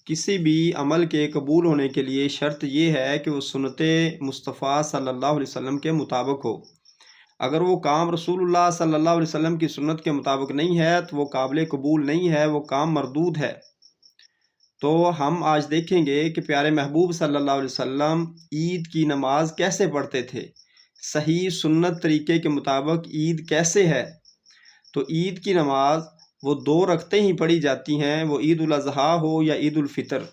किसी भी अमल के कबूल होने के लिए शर्त ये है कि वो सुन्नत मुस्तफ़ा सल्लल्लाहु अलैहि वसल्लम के मुताबिक हो। अगर वो काम रसूलुल्लाह सल्लल्लाहु अलैहि वसल्लम की सुन्नत के मुताबिक नहीं है तो वो काबिल कबूल नहीं है, वो काम मरदूद है। तो हम आज देखेंगे कि प्यारे महबूब सल्लल्लाहु अलैहि वसल्लम ईद की नमाज कैसे पढ़ते थे, सही सुन्नत तरीके के मुताबिक ईद कैसे है। तो ईद की नमाज वो दो रखते ही पढ़ी जाती हैं, वो ईद उल अज़हा हो या ईद उल फ़ितर।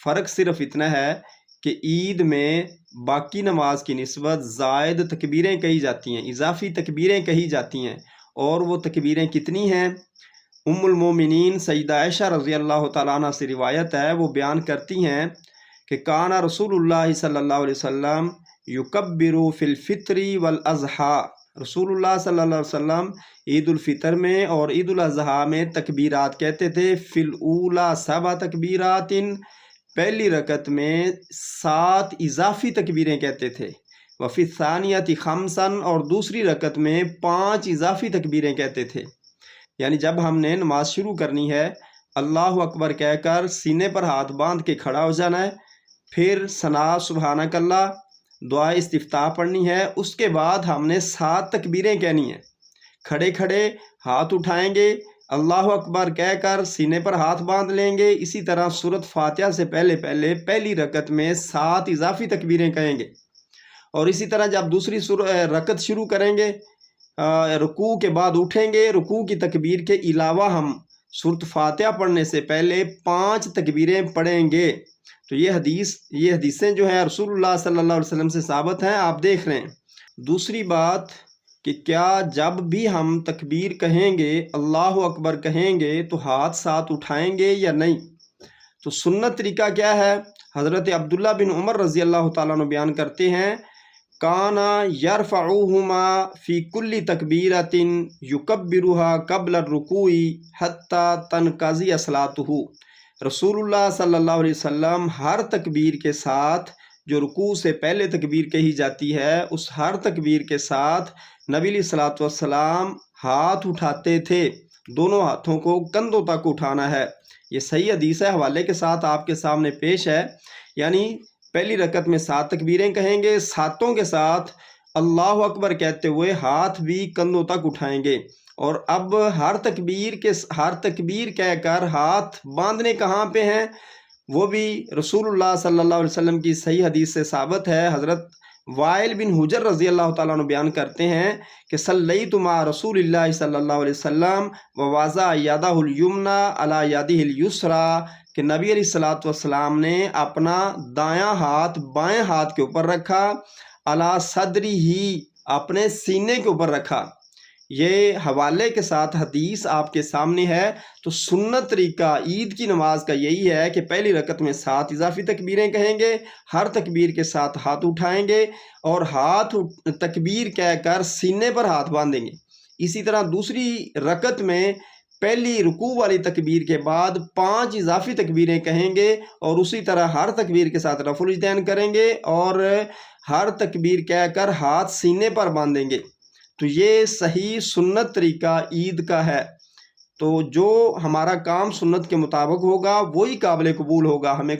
फ़र्क सिर्फ इतना है कि ईद में बाकी नमाज की निस्बत ज़ायद तकबीरें कही जाती हैं, इजाफ़ी तकबीरें कही जाती हैं। और वो तकबीरें कितनी हैं? उम्मुल मोमिनीन सैयदा आयशा रज़ी अल्लाह तआला अन्हा से रिवायत है, वो बयान करती हैं कि काना रसूलुल्लाह सल्लल्लाहु अलैहि वसल्लम युकब्बिरु फ़िल फ़ित्री वल अज़हा। रसूलुल्लाह सल्लल्लाहु अलैहि वसल्लम ईद उल फ़ितर में और ईद उल अज़हा में तकबीरात कहते थे। फ़िल ऊला सबा तकबीरातिन, पहली रकत में 7 इजाफ़ी तकबीरें कहते थे। वफ़ी सानियति खमसन, और दूसरी रकत में 5 इजाफ़ी तकबीरें कहते थे। यानी जब हमने नमाज शुरू करनी है, अल्लाहु अकबर कहकर सीने पर हाथ बांध के खड़ा हो जाना है, फिर सना सुबहानकल्लाह दुआ इस्तिफ्ताह पढ़नी है। उसके बाद हमने 7 तकबीरें कहनी है। खड़े खड़े हाथ उठाएंगे, अल्लाहु अकबर कहकर सीने पर हाथ बांध लेंगे। इसी तरह सूरत फातिहा से पहले पहले पहली रकत में 7 इजाफ़ी तकबीरें कहेंगे। और इसी तरह जब दूसरी रकत शुरू करेंगे, रुकू के बाद उठेंगे, रुकू की तकबीर के अलावा हम सूरत फातिहा पढ़ने से पहले 5 तकबीरें पढ़ेंगे। तो ये हदीसें जो हैं रसूलुल्लाह सल्लल्लाहु अलैहि वसल्लम से साबित हैं, आप देख रहे हैं। दूसरी बात कि क्या जब भी हम तकबीर कहेंगे, अल्लाहु अकबर कहेंगे, तो हाथ साथ उठाएंगे या नहीं? तो सुन्नत तरीका क्या है? हज़रत अब्दुल्ला बिन उमर रज़ी अल्लाह तआला अन्हु बयान करते हैं, काना यरफ़उहुमा फ़ी कुल्ली तकबीरतिन युकब्बिरुहा क़ब्ल रुकूई हत्ता तनक़ज़िय सलातुहु। रसूलुल्लाह सल्लल्लाहु अलैहि वसल्लम हर तकबीर के साथ, जो रुकू से पहले तकबीर कही जाती है, उस हर तकबीर के साथ नबी अलैहिस्सलातु वस्सलाम हाथ उठाते थे। दोनों हाथों को कंधों तक उठाना है। ये सही हदीस है, हवाले के साथ आपके सामने पेश है। यानी पहली रकत में 7 तकबीरें कहेंगे, सातों के साथ अल्लाहु अकबर कहते हुए हाथ भी कंधों तक उठाएंगे। और अब हर तकबीर कहकर हाथ बांधने कहाँ पे हैं, वो भी रसूलुल्लाह सल्लल्लाहु अलैहि वसल्लम की सही हदीस से साबित है। हज़रत वाइल बिन हुजर रज़ी अल्लाह तआला अन्हु बयान करते हैं कि सल्लैतु मा रसूलिल्लाह सल्लल्लाहु अलैहि वसल्लम व वज़ा यदहुल युमना अला यदिहिल युसरा, कि नबी अलैहिस्सलातु वस्सलाम ने अपना दायां हाथ बाएं हाथ के ऊपर रखा, अला सदरी ही, अपने सीने के ऊपर रखा। ये हवाले के साथ हदीस आपके सामने है। तो सुन्नत तरीका ईद की नमाज का यही है कि पहली रकत में 7 इजाफ़ी तकबीरें कहेंगे, हर तकबीर के साथ हाथ उठाएंगे और तकबीर कहकर सीने पर हाथ बांधेंगे। इसी तरह दूसरी रकत में पहली रुकू वाली तकबीर के बाद 5 इजाफ़ी तकबीरें कहेंगे और उसी तरह हर तकबीर के साथ रफ़ुल यदैन करेंगे और हर तकबीर कहकर हाथ सीने पर बांधेंगे। तो ये सही सुन्नत तरीका ईद का है। तो जो हमारा काम सुन्नत के मुताबिक होगा वही काबिल कबूल होगा। हमें